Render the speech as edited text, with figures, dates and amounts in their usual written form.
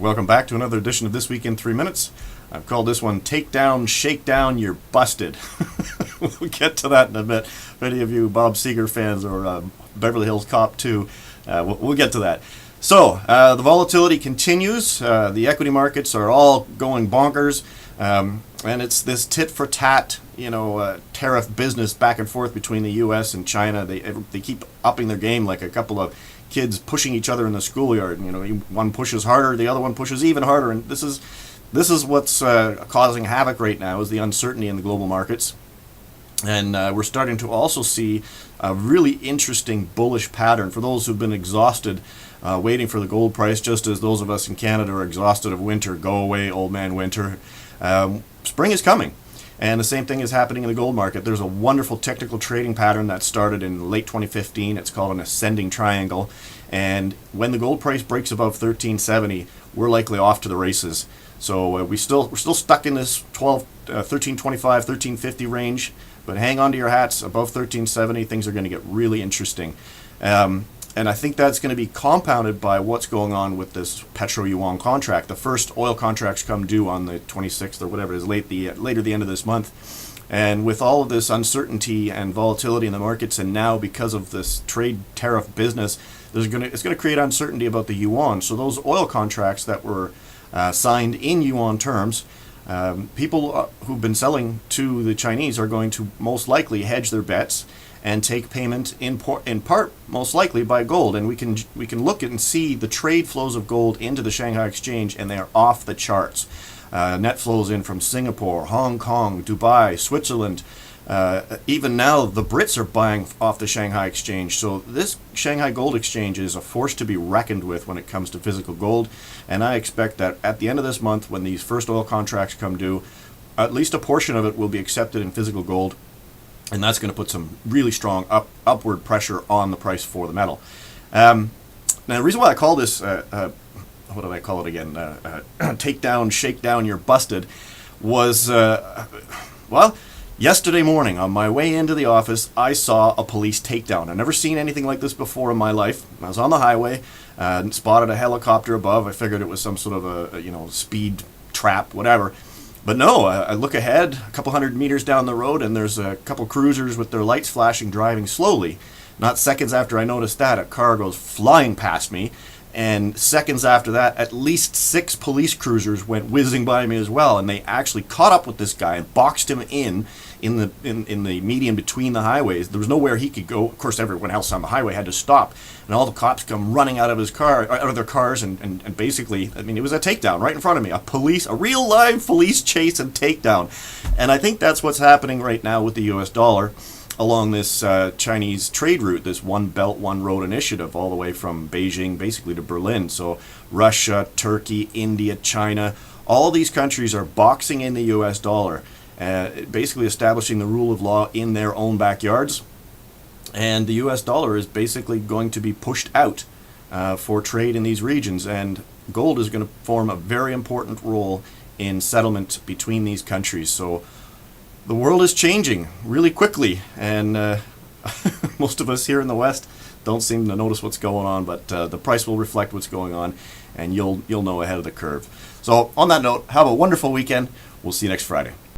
Welcome back to another edition of This Week in 3 Minutes. I've called this one Takedown, Shakedown, You're Busted. We'll get to that in a bit. If any of you Bob Seger fans or Beverly Hills Cop 2, we'll get to that. So, the volatility continues. The equity markets are all going bonkers. And it's this tit-for-tat, tariff business back and forth between the U.S. and China. They keep upping their game like a couple of kids pushing each other in the schoolyard. One pushes harder, the other one pushes even harder, and this is what's causing havoc right now, is the uncertainty in the global markets. And we're starting to also see a really interesting bullish pattern for those who've been exhausted waiting for the gold price, just as those of us in Canada are exhausted of winter. Go away, old man winter. Spring is coming. And the same thing is happening in the gold market. There's a wonderful technical trading pattern that started in late 2015. It's called an ascending triangle. And when the gold price breaks above 1370, we're likely off to the races. So we're still stuck in this 1325, 1350 range. But hang on to your hats. Above 1370, things are going to get really interesting. And I think that's going to be compounded by what's going on with this petro-yuan contract. The first oil contracts come due on the 26th or whatever it is, later the end of this month. And with all of this uncertainty and volatility in the markets, and now because of this trade tariff business, it's going to create uncertainty about the yuan. So those oil contracts that were signed in yuan terms, people who've been selling to the Chinese are going to most likely hedge their bets and take payment in part most likely by gold. And we can look at and see the trade flows of gold into the Shanghai Exchange, and they are off the charts. Net flows in from Singapore, Hong Kong, Dubai, Switzerland. Even now, the Brits are buying off the Shanghai Exchange. So this Shanghai Gold Exchange is a force to be reckoned with when it comes to physical gold. And I expect that at the end of this month, when these first oil contracts come due, at least a portion of it will be accepted in physical gold. And that's going to put some really strong upward pressure on the price for the metal. Now, the reason why I call this, what did I call it again? Takedown, shakedown, you're busted, was, yesterday morning on my way into the office, I saw a police takedown. I've never seen anything like this before in my life. I was on the highway, spotted a helicopter above. I figured it was some sort of a speed trap, whatever. But no, I look ahead, a couple hundred meters down the road, and there's a couple cruisers with their lights flashing, driving slowly. Not seconds after I noticed that, a car goes flying past me, and seconds after that, at least 6 police cruisers went whizzing by me as well, and they actually caught up with this guy and boxed him in the median between the highways. There was nowhere he could go. Of course, everyone else on the highway had to stop, and all the cops come running out of their cars, and basically, it was a takedown right in front of me. A real live police chase and takedown. And I think that's what's happening right now with the US dollar along this Chinese trade route, this One Belt, One Road initiative, all the way from Beijing basically to Berlin. So Russia, Turkey, India, China, all these countries are boxing in the US dollar, basically establishing the rule of law in their own backyards. And the US dollar is basically going to be pushed out for trade in these regions. And gold is going to form a very important role in settlement between these countries. So the world is changing really quickly, and most of us here in the West don't seem to notice what's going on, but the price will reflect what's going on, and you'll know ahead of the curve. So on that note, have a wonderful weekend. We'll see you next Friday.